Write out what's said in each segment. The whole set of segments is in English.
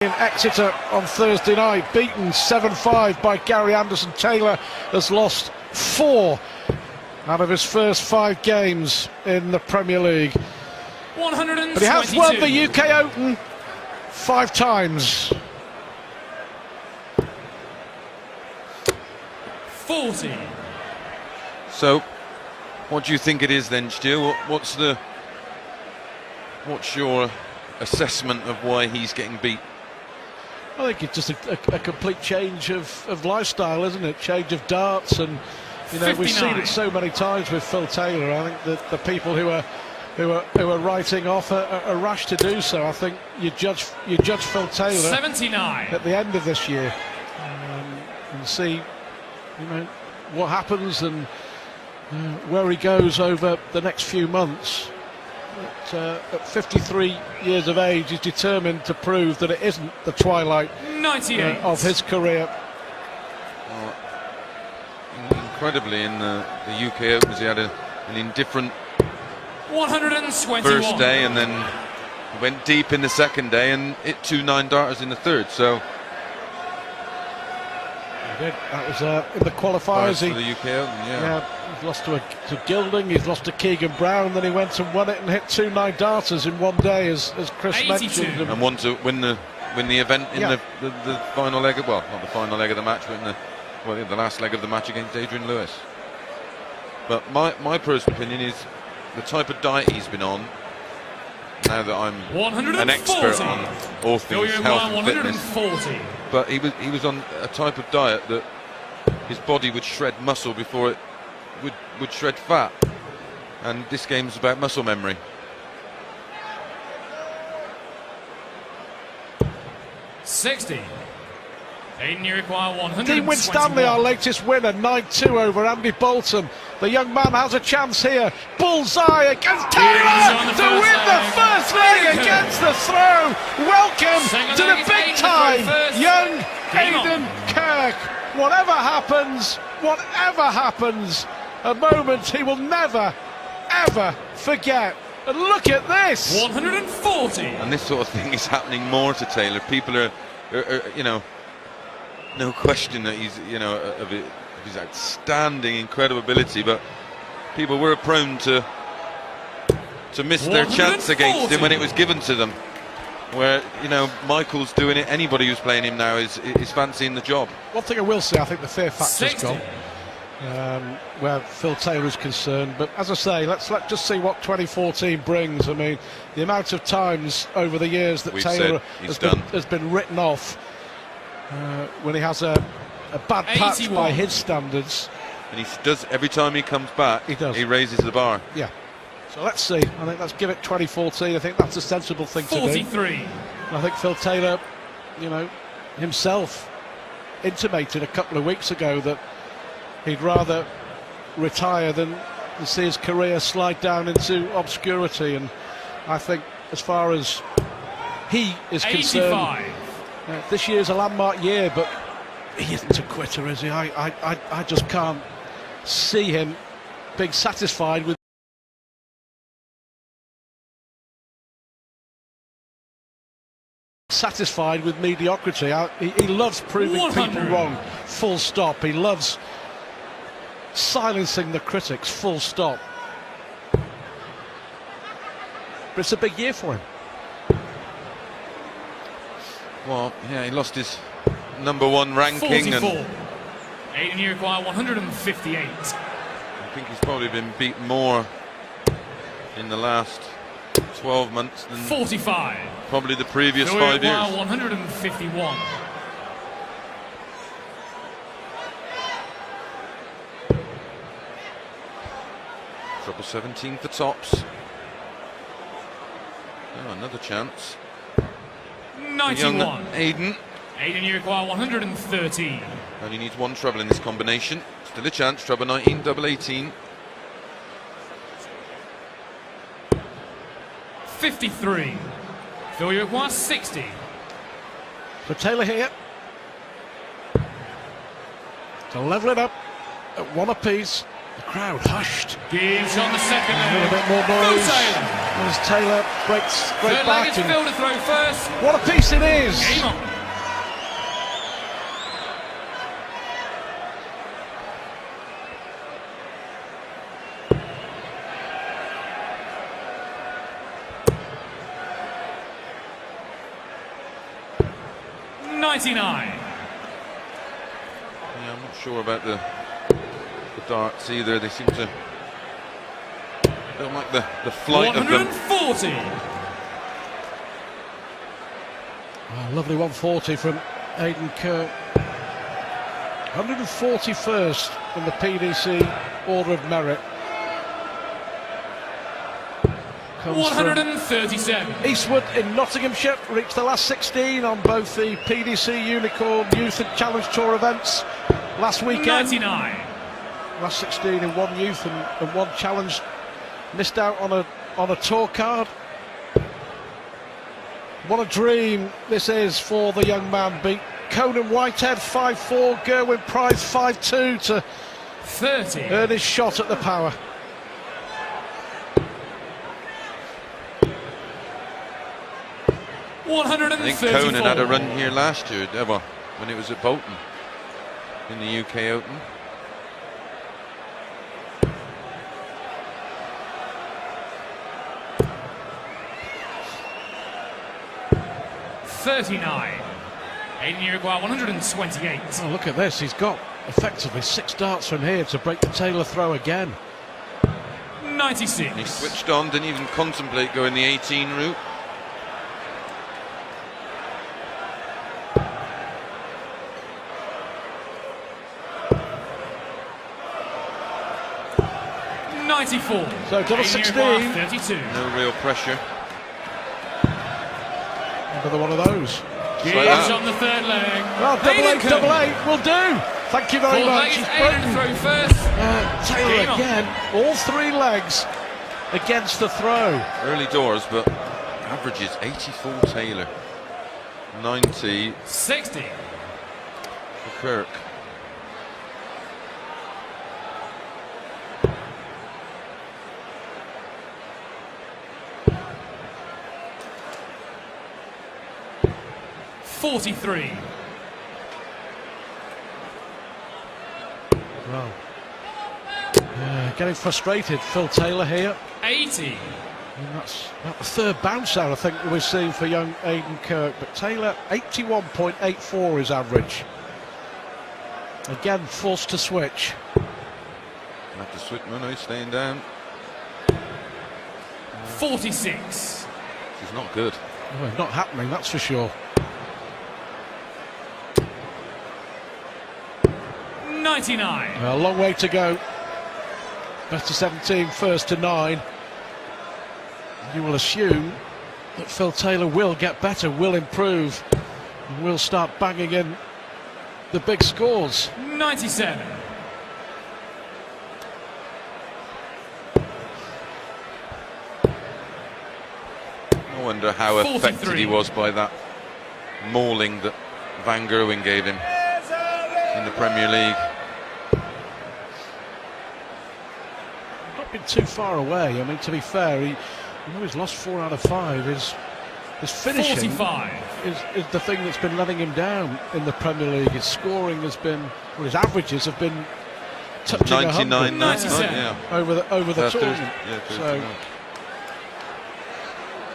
In Exeter on Thursday night, beaten 7-5 by Gary Anderson. Taylor has lost 4 out of his first 5 games in the Premier League. 122. But he has won the UK Open 5 times. 40. So, what do you think it is then, Stu? What's your assessment of why he's getting beat? I think it's just a complete change of lifestyle, isn't it? Change of darts, and you know 59. we've seen it so many times with Phil Taylor. I think that the people who are writing off are rash to do so. I think you judge Phil Taylor 79 at the end of this year and see what happens and where he goes over the next few months. But, at 53 years of age, he's determined to prove that it isn't the twilight 98 of his career. Incredibly, in the UK Opens, he had an indifferent 121 first day, and then went deep in the second day and hit 2 9-darters in the third. So He did. That was in the qualifiers. for the UK Open, Yeah, he's lost to Gilding, he's lost to Keegan Brown, then he went and won it and hit 2 9-darters in one day, as Chris 82. mentioned. and won to win the event in the final leg of, well, not the final leg of the match, but in the last leg of the match against Adrian Lewis. But my personal opinion is the type of diet he's been on, now that I'm an expert on all things health and fitness, 140. but he was on a type of diet that his body would shred muscle before it would shred fat, and this game's about muscle memory. Aidan require 121. Dean Winstanley, our latest winner, 9-2 over Andy Bolton. The young man has a chance here. Bullseye against Taylor to win the first leg against the throw. Welcome to the big time, young Aden Kirk. Whatever happens, a moment he will never, ever forget. And look at this. 140. And this sort of thing is happening more to Taylor. People are no question that he's, of his outstanding, incredible ability, but people were prone to miss their chance against him when it was given to them. Where, Michael's doing it, anybody who's playing him now is fancying the job. One thing I will say, I think the fear factor's 60. gone where Phil Taylor is concerned. But as I say, let's just see what 2014 brings. I mean, the amount of times over the years that Taylor has been written off when he has a bad patch 81. by his standards. And he does, every time he comes back, he raises the bar. Yeah. So let's see. I think let's give it 2014. I think that's a sensible thing to do. 43. And I think Phil Taylor, himself intimated a couple of weeks ago that he'd rather retire than see his career slide down into obscurity. And I think, as far as he is 85. concerned, this year's a landmark year, but he isn't a quitter, is he? I just can't see him being satisfied with mediocrity. He loves proving 100. people wrong, full stop. He loves silencing the critics, full stop. But it's a big year for him. Well, yeah, he lost his #1 ranking. 44. And Aidan require 158. I think he's probably been beaten more in the last 12 months than 45. probably the previous Phil 5 require years. 151. Trouble 17 for tops. Oh, another chance. 91. Young Aden Aidan require 113. only needs 1 treble in this combination. Still a chance. Treble 19, double 18. 53. Phil require 60. So Taylor here to level it up at 1 apiece. The crowd hushed. Gives on the second A little leg. bit more Phil noise. Taylor. As Taylor breaks straight Third leg back. is And Phil to throw first. what a piece it is! Game on. $99. Yeah, I'm not sure about the darts either. They seem to don't like the flight of them. 140. Oh, lovely 140 from Aden Kirk. 141st in the PDC Order of Merit. Comes from 137. Eastwood in Nottinghamshire, reached the last 16 on both the PDC Unicorn Youth and Challenge Tour events last weekend. 99. Last 16 in one youth and one challenge. Missed out on a tour card. What a dream this is for the young man. Beat Conan Whitehead 5-4, Gerwin Price 5-2 to 30. earn his shot at the power. I think Conan had a run here last year, well, when it was at Bolton in the UK Open. $39. Aidan Uruguay 128. Oh, look at this, he's got effectively 6 darts from here to break the Taylor throw again. 96. He switched on, didn't even contemplate going the 18 route. So double 16. 32. No real pressure. Another one of those. Gibbs that. on the third leg. Well, double eight will do. Thank you very Fourth much. leg is He's Aidan to broken. throw first. Taylor Game on. again, all 3 legs against the throw. Early doors, but averages 84 Taylor, 90 60. for Kirk. $43. Well, getting frustrated, Phil Taylor here. 80. And that's about the 3rd bounce out, I think, that we've seen for young Aidan Kirk. But Taylor, 81.84 is average. Again, forced to switch. Have to switch. No, he's staying down. 46. This is not good. Well, not happening, that's for sure. 99. A long way to go. Best of 17, first to 9. You will assume that Phil Taylor will get better, will improve, and will start banging in the big scores. 97. I wonder how 43. affected he was by that mauling that Van Gerwen gave him in the Premier League. Not been too far away. I mean, to be fair, he's lost 4 out of 5. His finishing 45. is the thing that's been letting him down in the Premier League. His scoring has been, well, his averages have been touching 99, 100 97. yeah. over the tournament. Yeah, So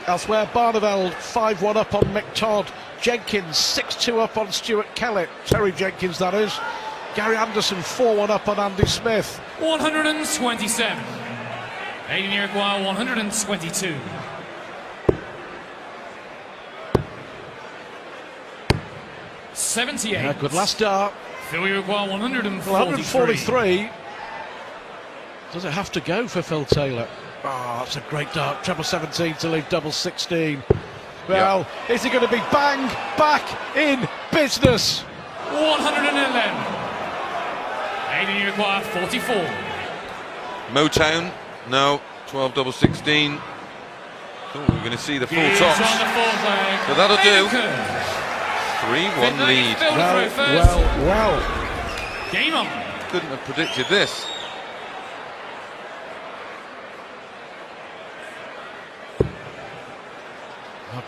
elsewhere, Barneveld 5-1 up on Mick Todd. Jenkins 6-2 up on Stuart Kellett. Terry Jenkins, that is. Gary Anderson 4-1 up on Andy Smith. 127. Aidan Uruguay 122. $78. Yeah, good last dart. Phil Uruguay 143. 143. Does it have to go for Phil Taylor? Oh, that's a great dart. Treble 17 to leave double 16. Well, is he going to be bang back in business? 111. Aidan Uruguay 44. Motown, no, 12 double 16. Oh, we're going to see the full Gibbs tops. on the fourth leg. But that'll Aidan do. Kirk. 3-1 lead. Phil to throw first. Well. Game on. Couldn't have predicted this.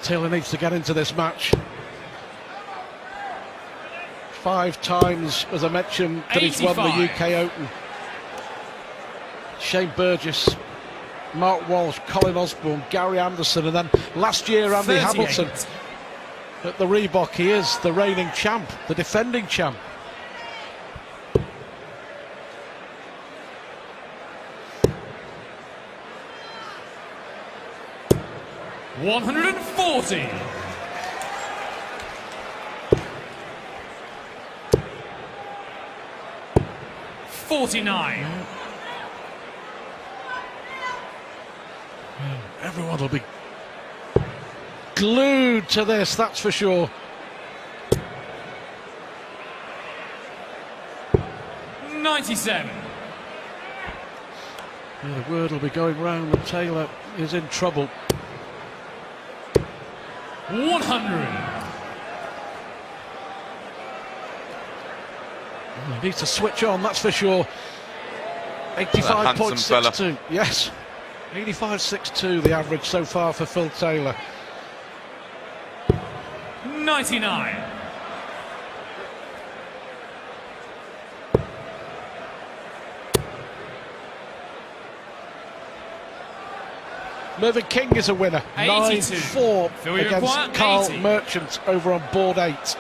Taylor needs to get into this match. 5 times, as I mentioned, that he's won the 85. UK Open. Shane Burgess, Mark Walsh, Colin Osborne, Gary Anderson, and then last year Andy 38. Hamilton at the Reebok. He is the reigning champ, the defending champ. $140. $49. Everyone will be glued to this, that's for sure. 97. Yeah, the word will be going round that Taylor is in trouble. 100. He needs to switch on, that's for sure. handsome fella. 85.62. Yes. 85.62 the average so far for Phil Taylor. 99. Mervyn King is a winner. 82. 9-4 Phil, you against require Carl 80. Merchant over on board 8.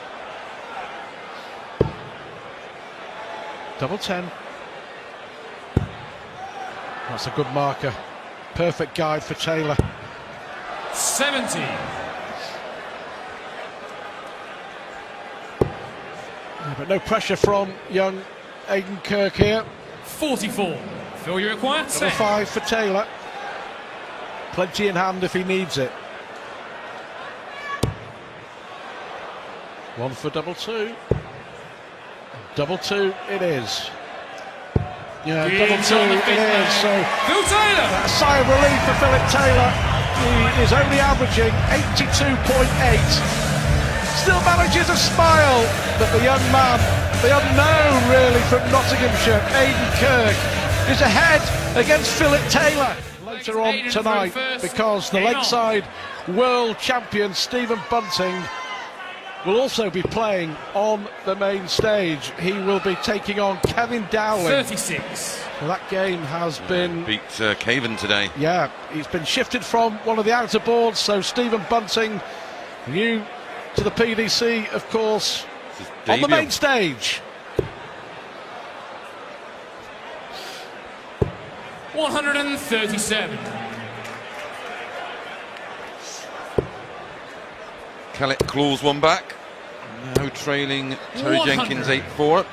Double 10. That's a good marker. Perfect guide for Taylor. 70. Yeah, but no pressure from young Aden Kirk here. 44. Phil, you require Double 10. 5 for Taylor. Plenty in hand if he needs it. 1 for double 2. Double 2 it is. Yeah, double 2 Gives on the it fifth is. man. So Phil Taylor. a sigh of relief for Philip Taylor. He is only averaging 82.8. Still manages a smile, but the young man, the unknown really from Nottinghamshire, Aidan Kirk, is ahead against Philip Taylor later on Aidan tonight, through first. because the Hang on. Lakeside world champion Stephen Bunting will also be playing on the main stage. He will be taking on Kevin Dowling. 36. Well, that game has been... Beat Caven today. Yeah, he's been shifted from one of the outer boards, so Stephen Bunting, new to the PDC, of course, His on the debut. main stage. 137. Kellett claws one back. Now trailing Terry 100. Jenkins 8-4.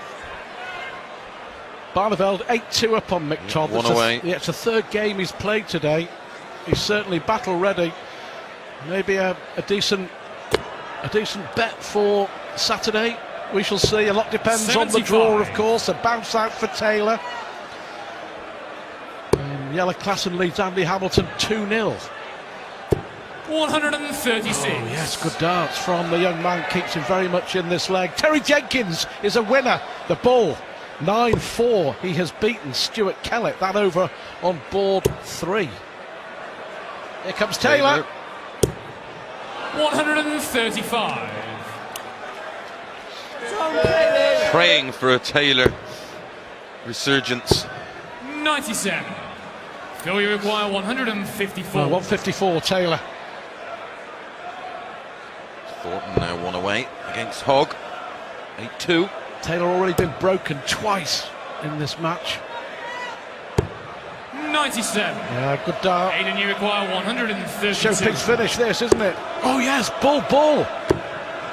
Barneveld 8-2 up on Mick Todd. one It's a- away. Yeah, it's the third game he's played today. He's certainly battle ready. Maybe a decent bet for Saturday. We shall see. A lot depends on the 75. draw, of course. A bounce out for Taylor. Yella Klassen leads Andy Hamilton 2-0. 136. Oh, yes, good darts from the young man. Keeps him very much in this leg. Terry Jenkins is a winner. The ball 9-4. He has beaten Stuart Kellett. That over on board 3. Here comes Taylor. 135. Praying for a Taylor resurgence. 97. Phil, you require 154. 154 Taylor. Thornton now one away against Hogg. 8-2. Taylor already been broken twice in this match. 97. Yeah, good dart. Aidan, you require 132. Showpig's finish this, isn't it? Oh yes, ball.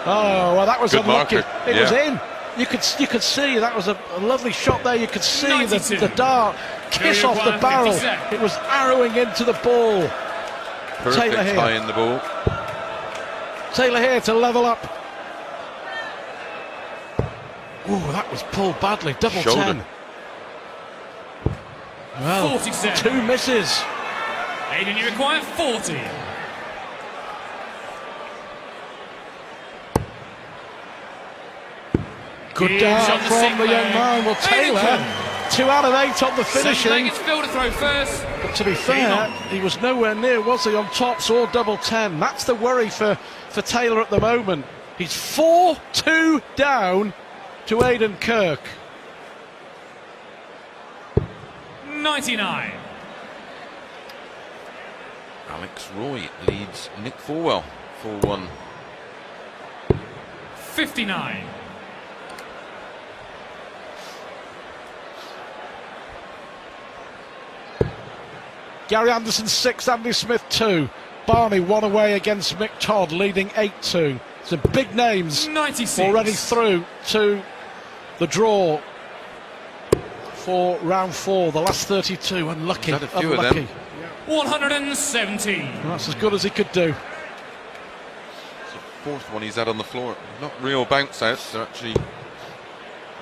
Oh, well, that was Good unlucky. marker, It was yeah. in. You could see that was a lovely shot there. You could see 92. the dart kiss Phil, off the barrel. 157. It was arrowing into the ball. Perfect Taylor here. high in the ball. Taylor here to level up. Oh, that was pulled badly. Double Shoulder. 10. Well, 47. 2 misses. Aidan, you require 40. Good Gives dart on the from sick the young leg. man. Well, Aidan Taylor, Kirk. 2 out of 8 on the Second leg, finishing. it's Phil to throw first. But to be fair, he was nowhere near, was he, on tops or double 10. That's the worry for Taylor at the moment. He's 4-2 down to Aidan Kirk. 99. Alex Roy leads Nick Forwell 4-1. 59. Gary Anderson 6, Andy Smith 2. Barney 1 away against Mick Todd, leading 8-2. So big names 96. already through to the draw for round 4. The last 32, unlucky. Had a few of Unlucky. them. 117. Well, that's as good as he could do. It's the 4th one he's had on the floor. Not real bounce outs, they're actually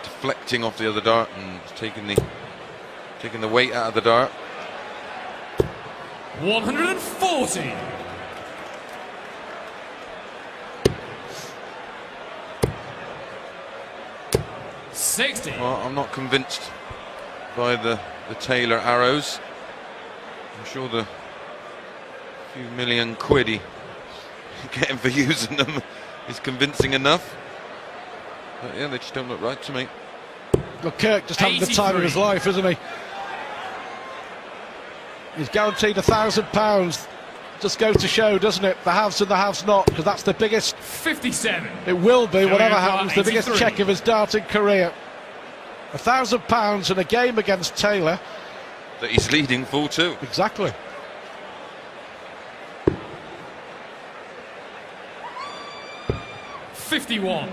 deflecting off the other dart and taking the weight out of the dart. 140. Well, I'm not convinced by the Taylor arrows. I'm sure the few million quid he getting for using them is convincing enough. But yeah, they just don't look right to me. Well, Kirk just having the time of his life, isn't he? He's guaranteed £1,000. Just goes to show, doesn't it? The haves and the haves not, because that's the biggest. 57. It will be, whatever Phil happens, the biggest 83. check of his darting career. £1,000 in a game against Taylor. That he's leading 4-2. Exactly. $51.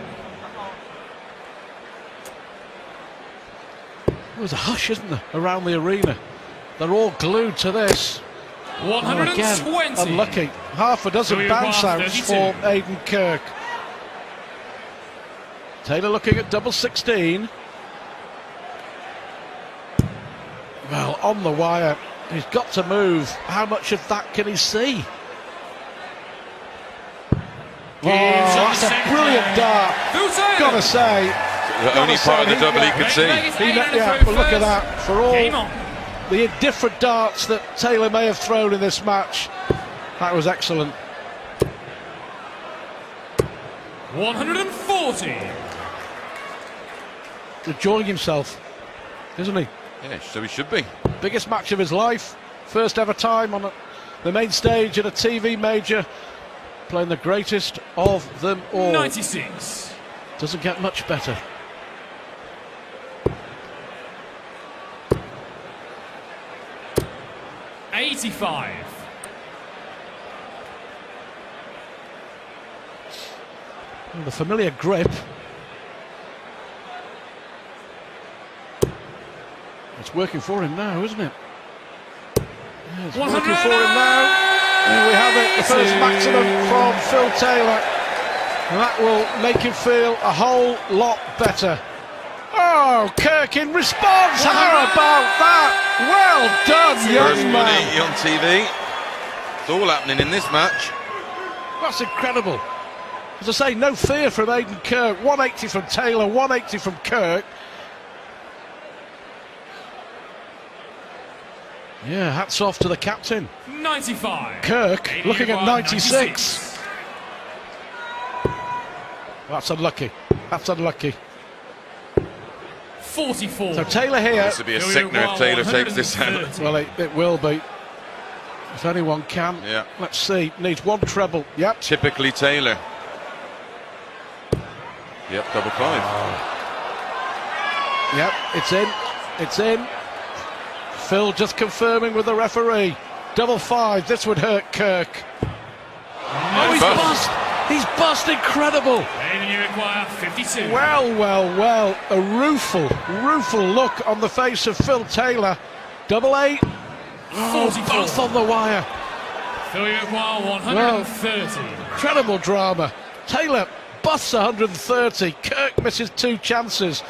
There's a hush, isn't there, around the arena? They're all glued to this. 120. Oh, again, unlucky. Half a dozen Phil bounce Require, outs 32. for Aidan Kirk. Taylor looking at double 16. Well, on the wire. He's got to move. How much of that can he see? Oh, that's a brilliant dart. Gotta say. The only part of the double he could see. Yeah, well, look at that. For all the different darts that Taylor may have thrown in this match, that was excellent. 140. Enjoying himself, isn't he? Yeah, so he should be. Biggest match of his life. First ever time on the main stage at a TV major. Playing the greatest of them all. 96. Doesn't get much better. $85. The familiar grip. It's working for him now, isn't it? Yeah, it's working for him now. Here we have it, the first maximum from Phil Taylor. And that will make him feel a whole lot better. Oh, Kirk in response. How about that? Well done, First young man. 180 on TV. It's all happening in this match. That's incredible. As I say, no fear from Aidan Kirk. 180 from Taylor, 180 from Kirk. Yeah, hats off to the captain. 95. Kirk Aidan looking at Kirk, 96. That's unlucky. That's unlucky. 44. So Taylor here. This would be a sickener if Taylor takes this out. 130. Well, it will be. If anyone can. Yeah. Let's see. Needs one treble. Yep. Typically Taylor. Yep, double 5. Yep. It's in. It's in. Phil just confirming with the referee. Double 5. This would hurt Kirk. Oh, he's bust. He's bust. Incredible. Aidan, you require 52. Well. A rueful look on the face of Phil Taylor. Double 8. Oh, 44. both on the wire. Phil, you require 130. Incredible drama. Taylor busts 130. Kirk misses 2 chances.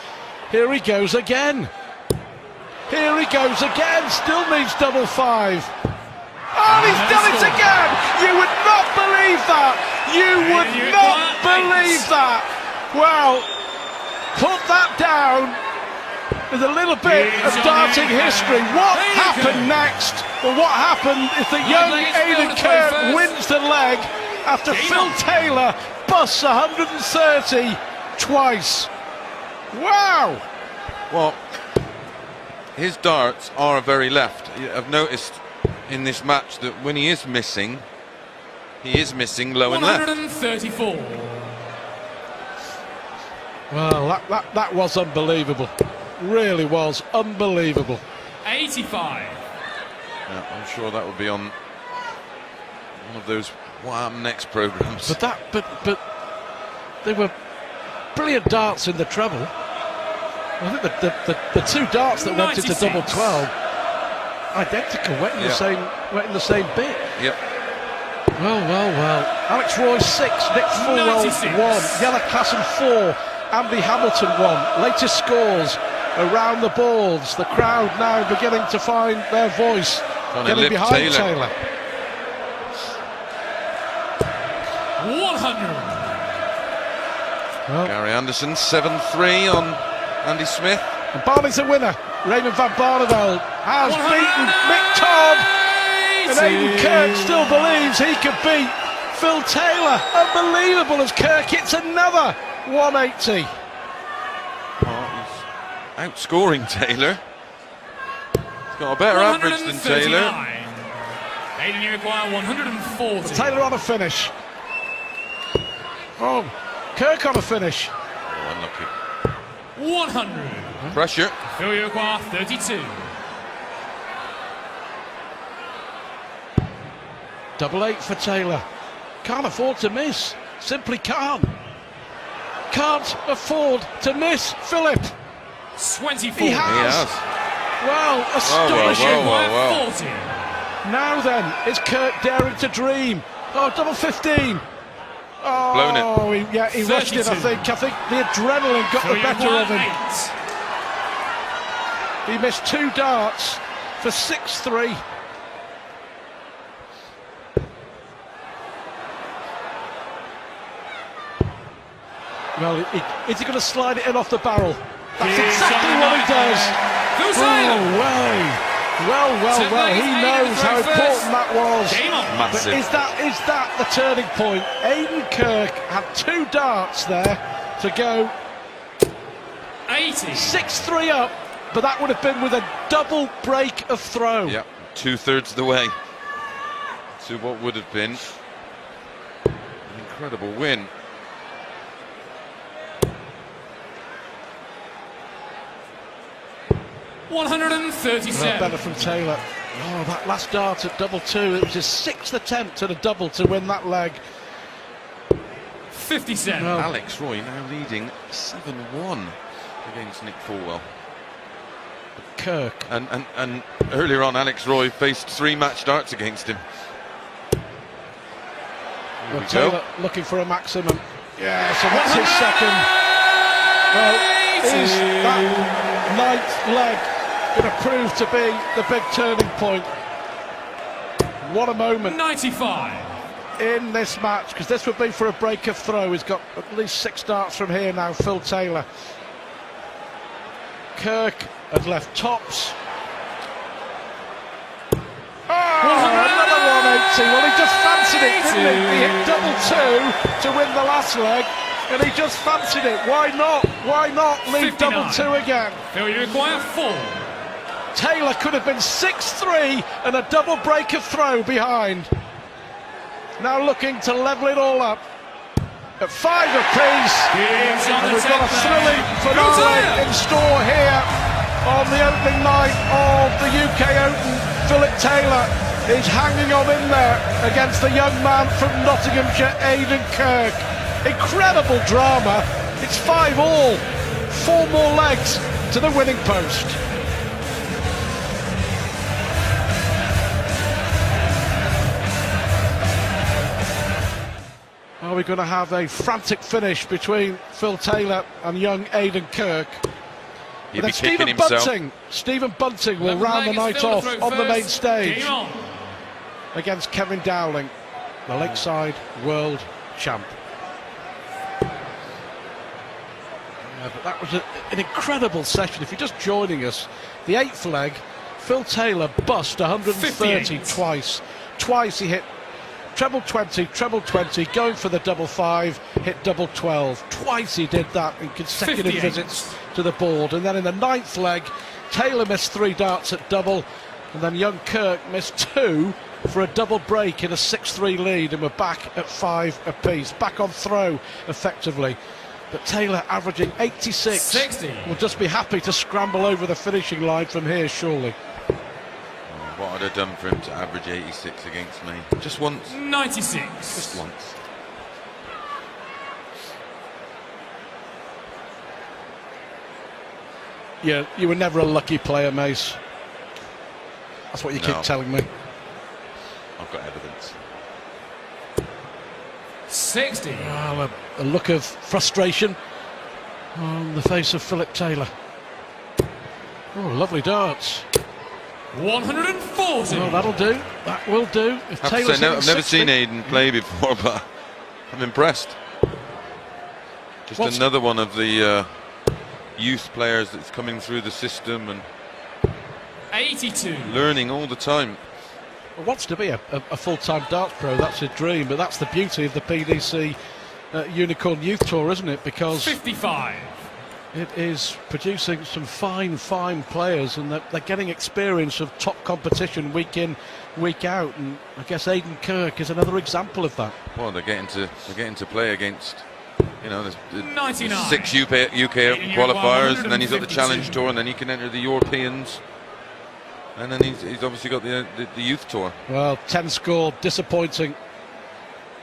Here he goes again. Here he goes again. Still needs double 5. Oh, he's done it again. You would not believe that. You would not believe that. Well, put that down. with a little bit of darting history. What happened next? Well, what happened is that young Aidan Kirk wins the leg after Phil Taylor busts 130 twice. Wow! Well, his darts are very left. I've noticed in this match that when he is missing low and left. 134. Well, that was unbelievable. Really was unbelievable. 85. Yeah, I'm sure that would be on one of those What Happened Next programs. But they were brilliant darts in the treble. I think the two darts that 96. went into double 12, identical, went in the same bit. Yep. Well. Alex Roy 6, Nick Fulwell 96. 1, Yella Klassen 4, Andy Hamilton 1. Latest scores around the boards. The crowd now beginning to find their voice, getting behind Taylor. 100. Well, Gary Anderson 7-3 on Andy Smith. and Barney's a winner. Raymond van Barneveld has beaten Mick Todd, and Aidan Kirk still believes he could beat Phil Taylor. Unbelievable as Kirk hits another 180. Oh, he's outscoring Taylor. He's got a better average than Taylor. Aidan, you require 140. Taylor on a finish. Oh, Kirk on a finish. Oh, unlucky. 100. Pressure. Phil, you require 32. Double 8 for Taylor. Can't afford to miss. Simply can't. Can't afford to miss Philip. 24. He has. Well, astonishing. Whoa. 40. Now then, is Kirk daring to dream? Oh, double 15. Oh, Blown it. He rushed it, I 32. think. I think the adrenaline got Phil, the you better of require him. 8. He missed 2 darts for 6-3. Well, is he going to slide it in off the barrel? That's exactly what he does. Phil Oh, Taylor. well. He knows how important that was. Game on. But Massive. is that the turning point? Aidan Kirk had 2 darts there to go 80. 6-3 up, but that would have been with a double break of throw. Yep, 2/3 of the way to what would have been an incredible win. Well, 137. better from Taylor. Oh, that last dart at double 2, it was his 6th attempt at a double to win that leg. 57. Well, Alex Roy now leading 7-1 against Nick Fulwell. Kirk. And earlier on, Alex Roy faced 3 match darts against him. Here we Taylor go. looking for a maximum. Yeah, so what's his second? Well, is that 9th leg going to prove to be the big turning point? What a moment 95. in this match, because this would be for a break of throw. He's got at least 6 darts from here now, Phil Taylor. Kirk had left tops. Oh, another 180. Well, he just fancied it, didn't he? He hit double 2 to win the last leg, and he just fancied it. Why not? Why not leave 59. double 2 again? Phil, you require 4. Taylor could have been 6-3 and a double break of throw behind. Now looking to level it all up at 5 apiece. And we've got a thrilling finale in store here on the opening night of the UK Open. Philip Taylor is hanging on in there against the young man from Nottinghamshire, Aidan Kirk. Incredible drama. It's 5-all. 4 more legs to the winning post. Are we going to have a frantic finish between Phil Taylor and young Aidan Kirk? He'll But be then kicking himself. Stephen Bunting will 11 round the leg is night Phil to off throw on the main first. stage Game on. against Kevin Dowling, the Lakeside World Champ. Yeah, but that was an incredible session. If you're just joining us, the 8th leg, Phil Taylor bust 130 58. twice. Twice he hit treble 20, going for the double 5, hit double 12. Twice he did that in consecutive 58. visits to the board. And then in the 9th leg, Taylor missed 3 darts at double, and then young Kirk missed 2 for a double break in a 6-3 lead, and we're back at 5 apiece, back on throw effectively. But Taylor averaging 86 60. will just be happy to scramble over the finishing line from here, surely. What I'd have done for him to average 86 against me? Just once. 96. Just once. Yeah, you were never a lucky player, Mace. That's what you keep telling me. I've got evidence. 60. Well, a look of frustration on the face of Philip Taylor. Oh, lovely darts. 140. Well, that'll do. That will do. If I have to Taylor's say, hitting I've never 60, seen Aidan play before, but I'm impressed. Just another one of the youth players that's coming through the system and 82. learning all the time. wants to be a full-time darts pro. That's his dream, but that's the beauty of the PDC Unicorn Youth Tour, isn't it? Because 55. it is producing some fine players, and they're getting experience of top competition week in, week out. And I guess Aidan Kirk is another example of that. Well, they're getting to play against, you know, the 99. 6 UK qualifiers, and then he's got the Challenge Tour, and then he can enter the Europeans, and then he's obviously got the Youth Tour. Well, 10 scored, disappointing.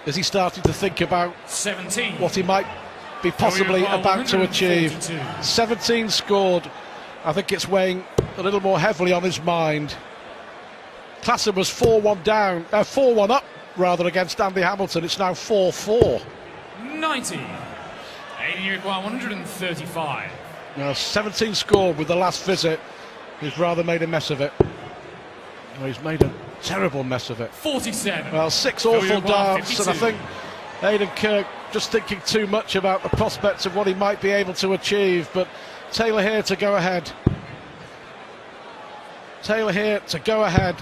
Is he starting to think about 17. what he might be possibly about to achieve? 17 scored. I think it's weighing a little more heavily on his mind. Classen was 4-1 down, 4-1 up rather against Andy Hamilton. It's now 4-4. 90. Aidan, you require 135. Now 17 scored with the last visit. He's rather made a mess of it. Well, he's made a terrible mess of it. 47. Well, 6 So awful you require darts, and I 52. think Aidan Kirk just thinking too much about the prospects of what he might be able to achieve. But Taylor here to go ahead. Taylor here to go ahead.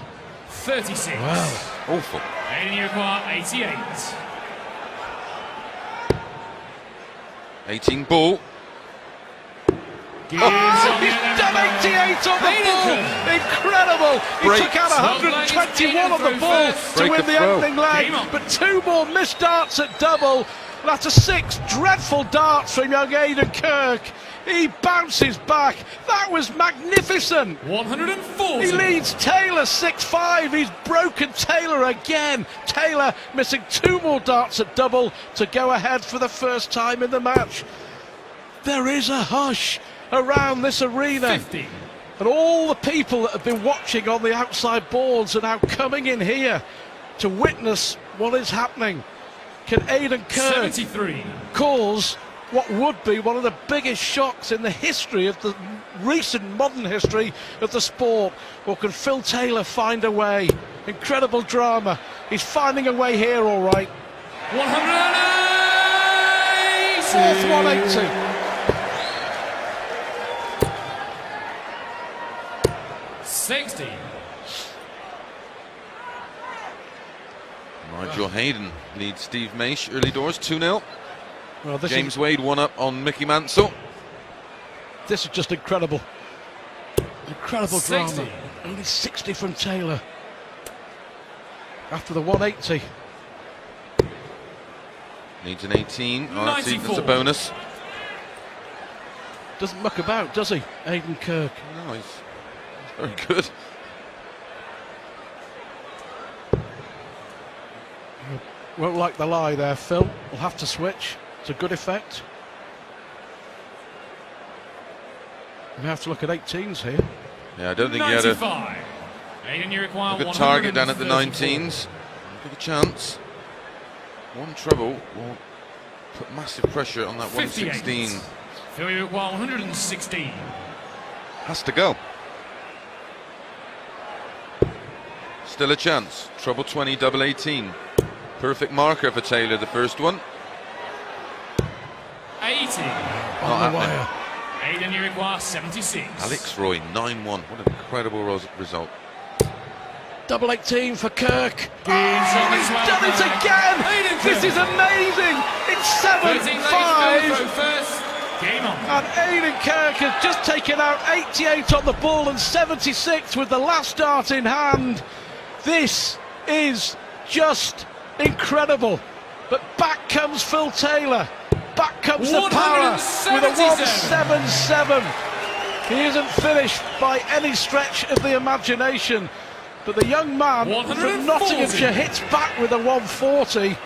36. Wow. Awful. Aidan, you require 88. 18 ball. Oh, he's done 88 on the ball! Incredible! He Break. took out 121 on the ball to Break win a the throw. opening leg, Game on. but 2 more missed darts at double. That's a 6 dreadful darts from young Aidan Kirk. He bounces back. That was magnificent. 140. He leads Taylor 6-5. He's broken Taylor again. Taylor missing 2 more darts at double to go ahead for the first time in the match. There is a hush around this arena. 50. And all the people that have been watching on the outside boards are now coming in here to witness what is happening. Can Aidan Kirk 73. cause what would be one of the biggest shocks in the history of the recent modern history of the sport? Or can Phil Taylor find a way? Incredible drama. He's finding a way here, all right. 180. Fourth 180. 60. Nigel Hayden leads Steve Maish early doors 2-0. Well, James Wade 1 up on Mickey Mansell. This is just incredible. Incredible 60. drama. Only 60 from Taylor. After the 180. Needs an 18. Oh, that's 94. a bonus. Doesn't muck about, does he, Aidan Kirk? No, he's very good. Won't like the lie there, Phil. We'll have to switch to good effect. We have to look at 18s here. Yeah, I don't think he had 95. Aidan, you require a good target down at the 134. 19s. Give a chance. One trouble will put massive pressure on that 58. 116. Phil, you require 116. Has to go. Still a chance. Trouble 20, double 18. Perfect marker for Taylor, the first one. 80. 80. On the wire. Aidan, you require 76. Alex Roy, 9-1. What an incredible result. Double 18 for Kirk. on He's his way, done it Kirk. again. Aidan This Kirk. is amazing. It's 13 7-5. first. Game on. And Aden Kirk has just taken out 88 on the ball and 76 with the last dart in hand. This is just incredible. But back comes Phil Taylor. Back comes the power with a 177. He isn't finished by any stretch of the imagination. But the young man from 140. Nottinghamshire hits back with a 140.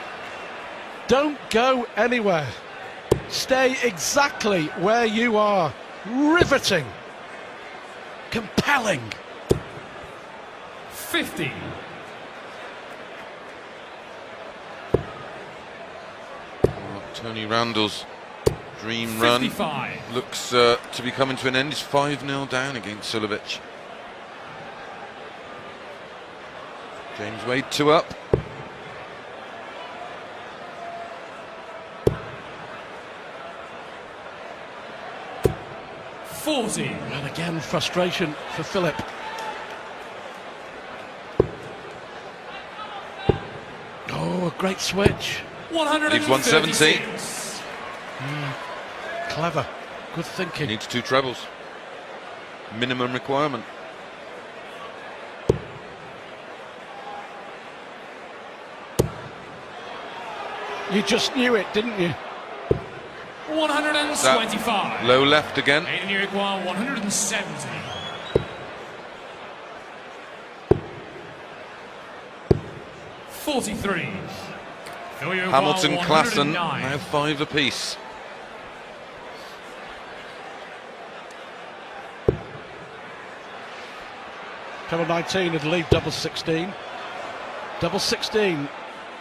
Don't go anywhere. Stay exactly where you are. Riveting. Compelling. 50. Tony Randall's dream 55. run looks to be coming to an end. He's 5-0 down against Sulovic. James Wade 2 up. And again, frustration for Philip. Oh, a great switch. 170. Clever. Good thinking. Needs 2 trebles. Minimum requirement. You just knew it, didn't you? 125. Low left again. Aidan, you require 170. $43. Phil, you require Hamilton, Klassen, 109. now 5 apiece. Treble 19 would leave double 16. Double 16.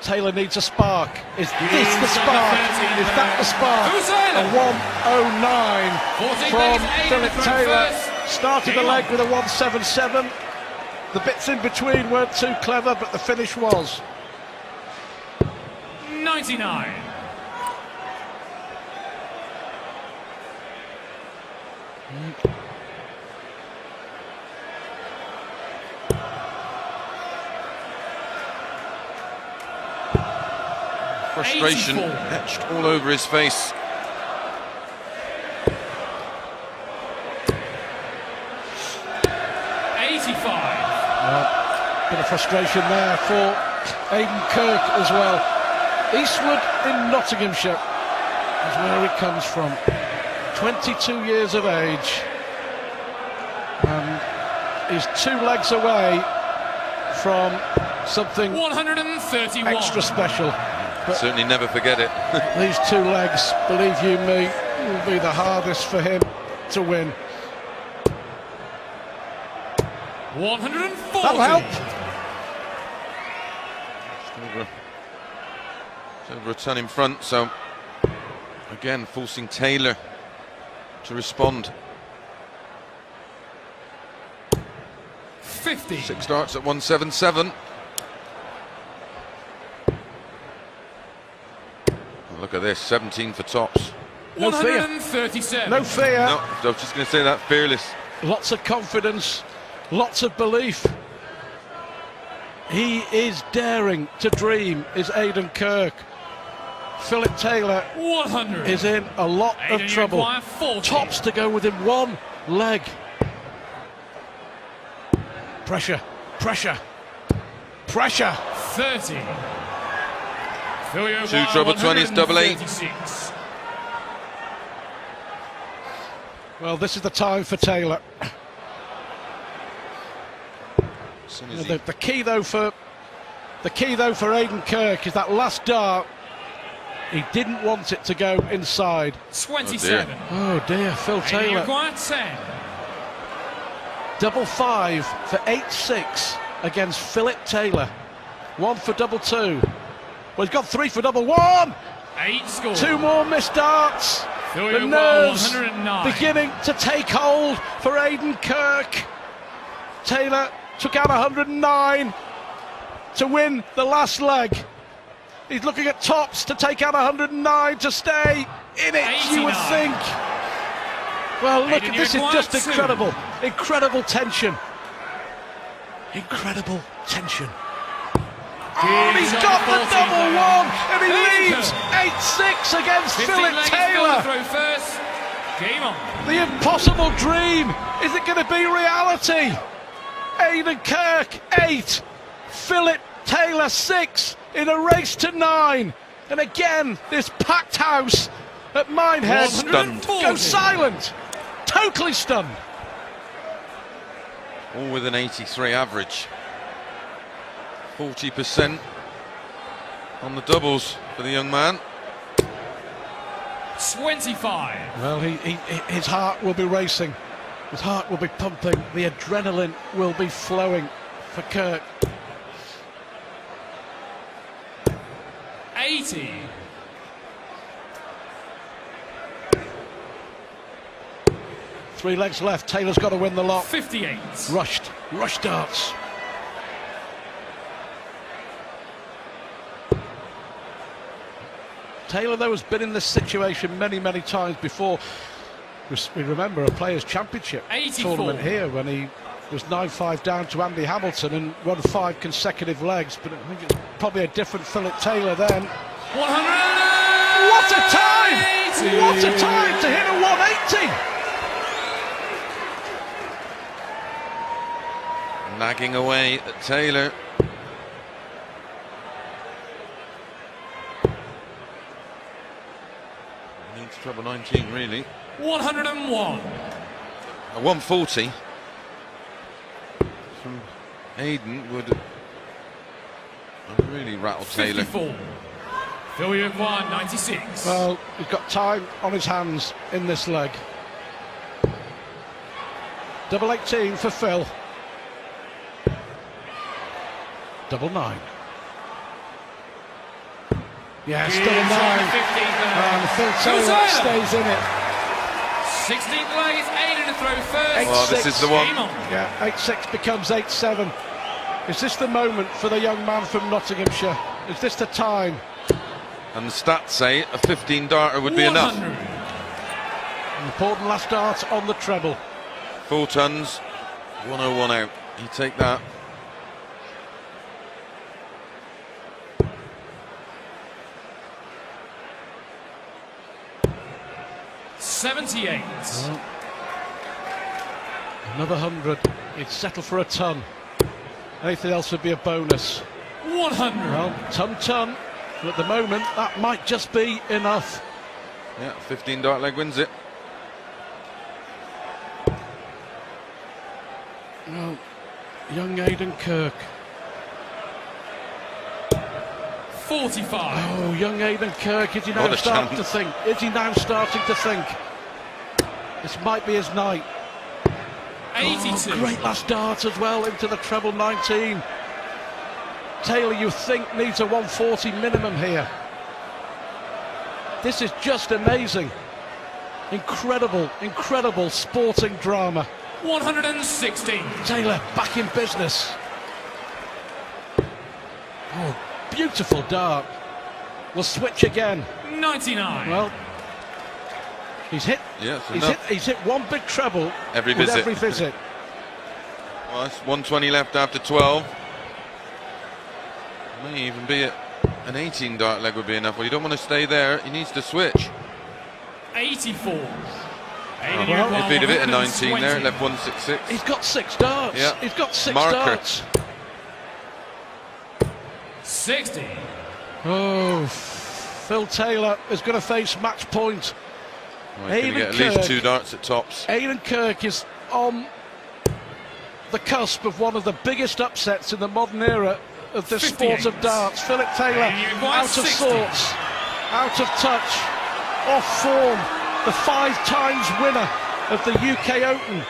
Taylor needs a spark. Is this the spark? Is that the spark? A 109 from Philip Taylor. Started the leg with a 177. The bits in between weren't too clever, but the finish was. 99. Frustration 84. etched all over his face. Bit of frustration there for Aden Kirk as well. Eastwood in Nottinghamshire is where he comes from. 22 years of age. And he's 2 legs away from something 131. extra special. But Certainly never forget it. these 2 legs, believe you me, will be the hardest for him to win. 140. That'll help. It's over a ton in front, so again forcing Taylor to respond. 50. 6 darts at 177. Look at this, 17 for tops. No fear. 137. No fear. No, I was just going to say that, fearless. Lots of confidence, lots of belief. He is daring to dream, is Aden Kirk. Philip Taylor 100. is in a lot of Aidan, you trouble. require 40. Tops to go within 1 leg. Pressure, pressure, pressure. 30. Phil, you 2 require treble 20s, double 8. 136. Well, this is the time for Taylor. As soon as he- The key though for Aden Kirk is that last dart. He didn't want it to go inside. 27. Oh dear, Phil Aidan, you Taylor. require 10. Double 5 for 8-6 against Philip Taylor. 1 for double 2. Well, he's got 3 for double 1. 8 score. 2 more missed darts. Phil, you The require nerves 109. beginning to take hold for Aden Kirk. Taylor took out 109 to win the last leg. He's looking at tops to take out 109 to stay in it, you would 89. think. Well, look, Aidan, this is you just required incredible. Incredible tension. Incredible tension. Oh, and he's got the double one, and he leads 8-6 against Philip Taylor. Throw first. Game on. The impossible dream. Is it going to be reality? Aden Kirk 8, Philip Taylor 6 in a race to 9. And again, this packed house at Minehead goes silent. Totally stunned. All with an 83 average. 40% on the doubles for the young man. 25. Well, his heart will be racing. His heart will be pumping. The adrenaline will be flowing for Kirk. 80. Three legs left. Taylor's got to win the lot. 58. Rushed darts. Taylor, though, has been in this situation many, many times before. We remember a Players' Championship 84. tournament here when he was 9-5 down to Andy Hamilton and won 5 consecutive legs. But I think it's probably a different Philip Taylor then. 100. What a time! What a time to hit a 180! Nagging away at Taylor. Needs treble 19 really. 101. A 140 from Aidan would really rattle Taylor. 54. Phil, you acquired 96. Well, he's got time on his hands in this leg. Double 18 for Phil. Double 9. Yes, double 9. And Phil Taylor stays in it. 16th leg is Aidan to throw first. Well, this is the one. Game on. Yeah, 8-6 becomes 8-7. Is this the moment for the young man from Nottinghamshire? Is this the time? And the stats say a 15 darter would be enough. 100. Important last dart on the treble. 4 tons, 101 out. You take that. Well, another 100. He'd settle for a ton. Anything else would be a bonus. 100. Well, ton. But at the moment, that might just be enough. Yeah, 15 dart leg wins it. Well, young Aidan Kirk. 45. Oh, young Aidan Kirk. Is he What now a starting chance. to think? Is he now starting to think? This might be his night. 82. Oh, great last dart as well into the treble 19. Taylor, you think, needs a 140 minimum here. This is just amazing. Incredible sporting drama. 160. Taylor back in business. Oh, beautiful dart. We'll switch again. 99. Well, he's hit. Yes, He's hit one big treble Every with visit. every visit. Well, it's 120 left after 12. May even be an 18 dart leg would be enough. Well, you don't want to stay there. He needs to switch. 84. Aidan, well, you If he'd have hit a 19 120. there, left 166. He's got 6 darts. Yeah. He's got 6 Marker. darts. 60. Oh, Phil Taylor is going to face match point. Well, he's going to Aidan get at least Kirk. 2 darts at tops. Aidan Kirk is on the cusp of one of the biggest upsets in the modern era of this 58. sport of darts. Philip Taylor And you require out of 60. sorts, out of touch, off form. The 5 times winner of the UK Open.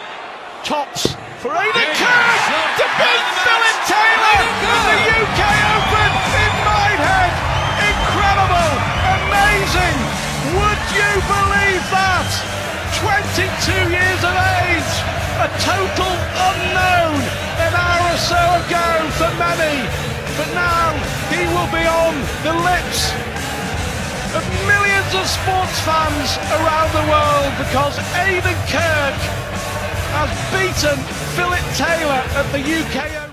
Tops for Aidan Kirk to beat Philip Taylor in the UK Open in Minehead. Incredible, amazing. Would you believe that? 22 years of age, a total unknown an hour or so ago for many. But now he will be on the lips of millions of sports fans around the world, because Aidan Kirk has beaten Philip Taylor at the UK